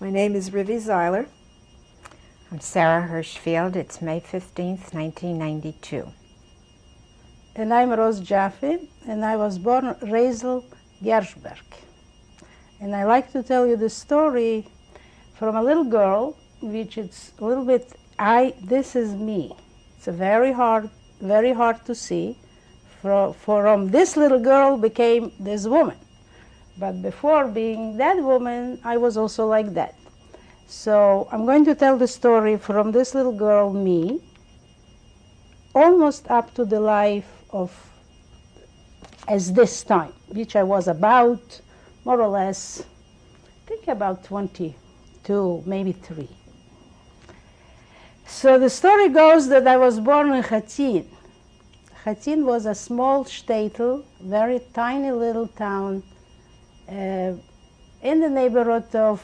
My name is Rivi Zeiler. I'm Sarah Hirschfield. It's May 15th, 1992. And I'm Roza Jaffe, and I was born Razel Gershberg. And I like to tell you the story from a little girl, which it's a little bit, this is me. It's a very hard to see. From this little girl became this woman. But before being that woman, I was also like that. So I'm going to tell the story from this little girl, me, almost up to the life of as this time, which I was about, more or less, I think about 22, maybe 3. So the story goes that I was born in Khotyn. Khotyn was a small shtetl, very tiny little town in the neighborhood of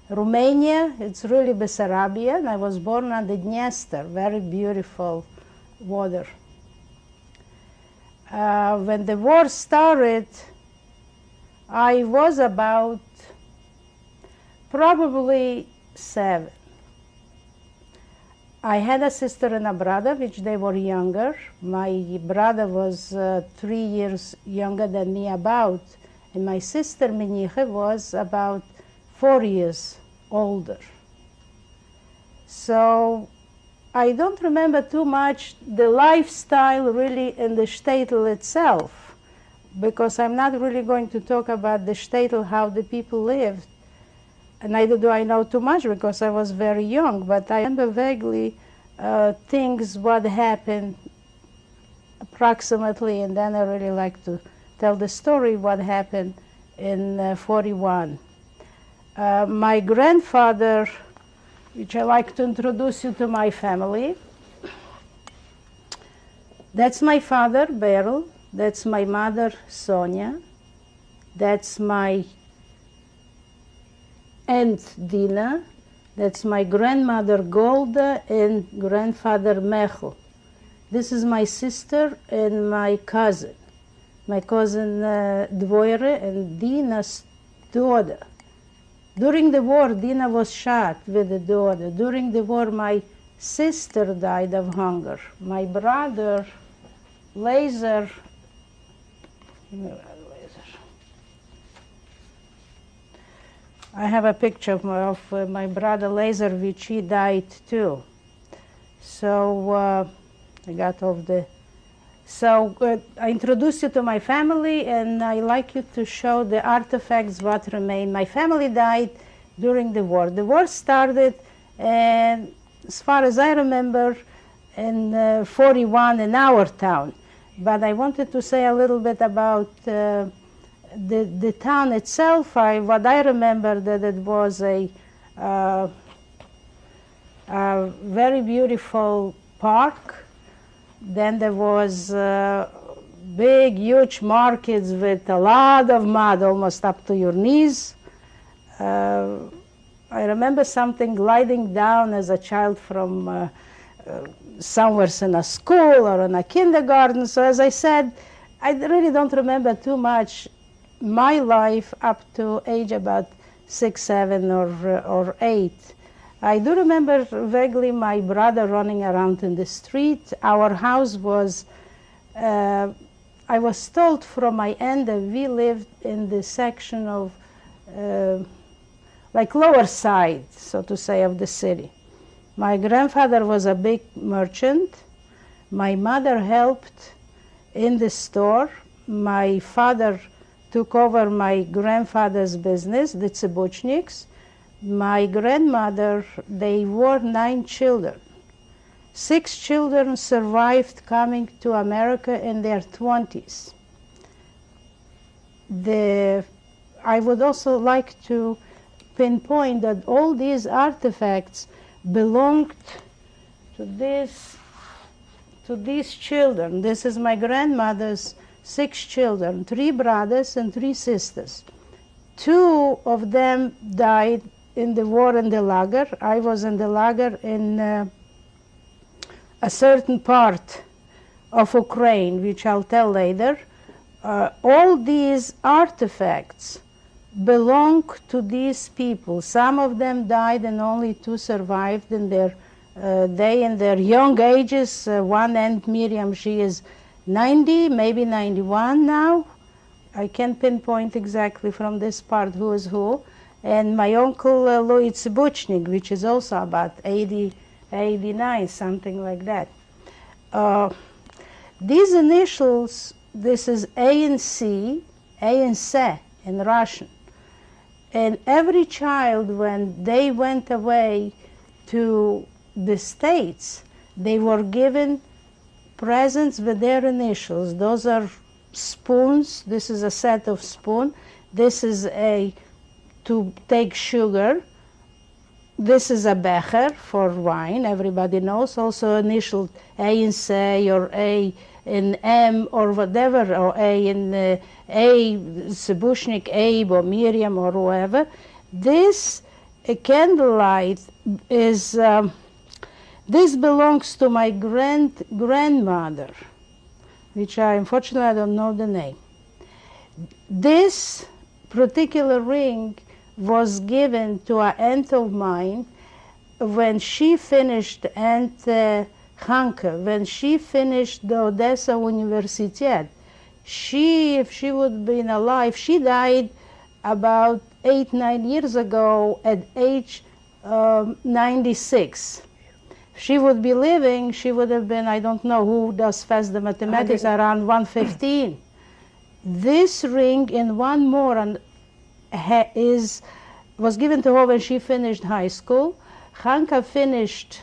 Romania. It's really Bessarabia, and I was born on the Dniester, very beautiful water. When the war started, I was about probably 7. I had a sister and a brother, which they were younger. My brother was 3 years younger than me about, and my sister Meniche was about 4 years older. So I don't remember too much the lifestyle really in the shtetl itself, because I'm not really going to talk about the shtetl, how the people lived. And neither do I know too much because I was very young, but I remember vaguely things, what happened approximately, and then I really like to tell the story what happened in 41. My grandfather, which I like to introduce you to my family, that's my father, Beryl, that's my mother, Sonia, that's my aunt, Dina, that's my grandmother, Golda, and grandfather, Mechel. This is my sister and my cousin Dvoire, and Dina's daughter. During the war, Dina was shot with the daughter. During the war, my sister died of hunger. My brother, Laser, I have a picture of my brother Laser, which he died too. So I got off the... So I introduced you to my family, and I like you to show the artifacts what remain. My family died during the war. The war started, and as far as I remember, in 41 in our town. But I wanted to say a little bit about the town itself. What I remember that it was a very beautiful park. Then there was big, huge markets with a lot of mud, almost up to your knees. I remember something gliding down as a child from somewhere in a school or in a kindergarten. So as I said, I really don't remember too much my life up to age about 6, 7, or 8. I do remember vaguely my brother running around in the street. Our house was, I was told from my aunt that we lived in the section of, like lower side, so to say, of the city. My grandfather was a big merchant. My mother helped in the store. My father took over my grandfather's business, the Tsibuchniks. My grandmother, they were 9 children. 6 children survived coming to America in their 20s. I would also like to pinpoint that all these artifacts belonged to these children. This is my grandmother's 6 children, 3 brothers and 3 sisters. 2 of them died in the war in the lager. I was in the lager in a certain part of Ukraine, which I'll tell later. All these artifacts belong to these people. Some of them died and only two survived in their they in their young ages. One, Aunt Miriam, she is 90, maybe 91 now. I can't pinpoint exactly from this part who is who. And my uncle Louis Buchnik, which is also about 80, 89, something like that. These initials, this is A and C, A and Se in Russian. And every child, when they went away to the States, they were given presents with their initials. Those are spoons. This is a set of spoon. This is a to take sugar. This is a becher for wine. Everybody knows. Also initialed A in C or A in M or whatever, or A in A, Sebushnik, Abe or Miriam or whoever. This candlelight is, this belongs to my grandmother, which unfortunately I don't know the name. This particular ring was given to an aunt of mine when she finished, Aunt Hanke, when she finished the Odesa Universitet. She, if she would have been alive, she died about 8-9 years ago at age 96. She would be living, she would have been, I don't know who does fast the mathematics, around 115. This ring and one more was given to her when she finished high school. Hanka finished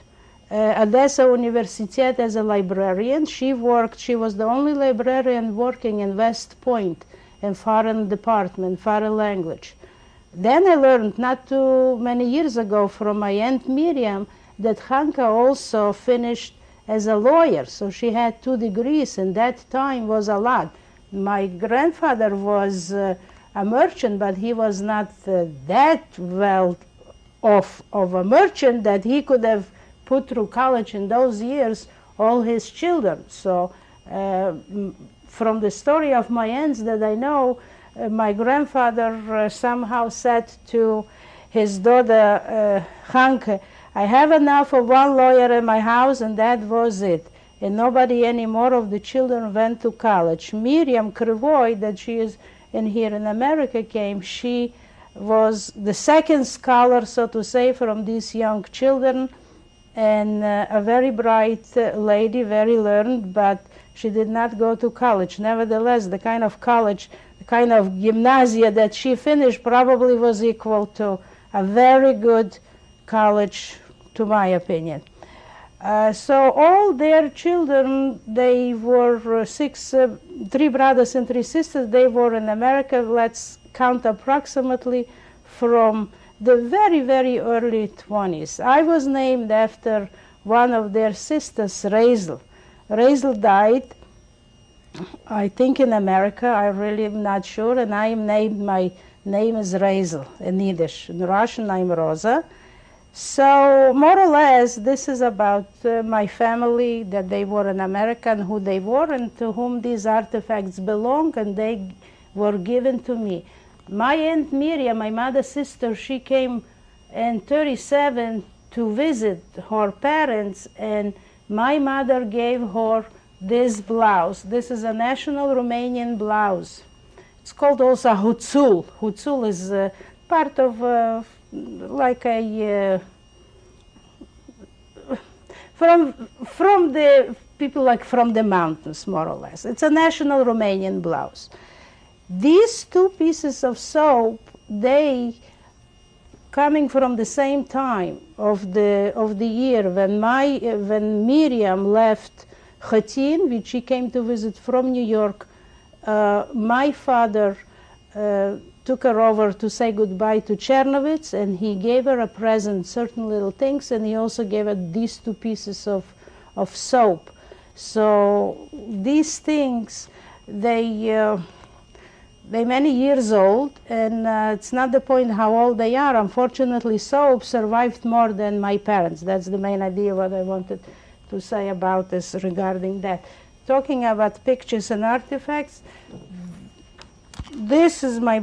Odesa Universitet as a librarian. She was the only librarian working in West Point in foreign department, foreign language. Then I learned not too many years ago from my Aunt Miriam that Hanka also finished as a lawyer, so she had 2 degrees, and that time was a lot. My grandfather was a merchant, but he was not that well off of a merchant that he could have put through college in those years all his children. So from the story of my aunts that I know, my grandfather somehow said to his daughter Hanke, I have enough of one lawyer in my house, and that was it. And nobody anymore of the children went to college. Miriam Krivoy, that she is in here in America, came. She was the second scholar, so to say, from these young children, and a very bright lady, very learned, but she did not go to college. Nevertheless, the kind of college, the kind of gymnasia that she finished probably was equal to a very good college, to my opinion. So all their children, they were 3 brothers and 3 sisters. They were in America, let's count approximately from the very, very early 20s. I was named after one of their sisters, Razel. Razel died, I think in America, I really am not sure, and I am named, my name is Razel in Yiddish. In Russian, I'm Roza. So more or less, this is about my family, that they were in America and who they were and to whom these artifacts belong, and they were given to me. My Aunt Miriam, my mother's sister, she came in 37 to visit her parents, and my mother gave her this blouse. This is a national Romanian blouse. It's called also Huțul. Huțul is part of like a from the people, like from the mountains, more or less. It's a national Romanian blouse. These 2 pieces of soap, they coming from the same time of the year when Miriam left Khotyn, which she came to visit from New York. My father took her over to say goodbye to Chernovitz, and he gave her a present, certain little things, and he also gave her these 2 pieces of soap. So these things, they many years old, and it's not the point how old they are. Unfortunately, soap survived more than my parents. That's the main idea what I wanted to say about this regarding that. Talking about pictures and artifacts, this is my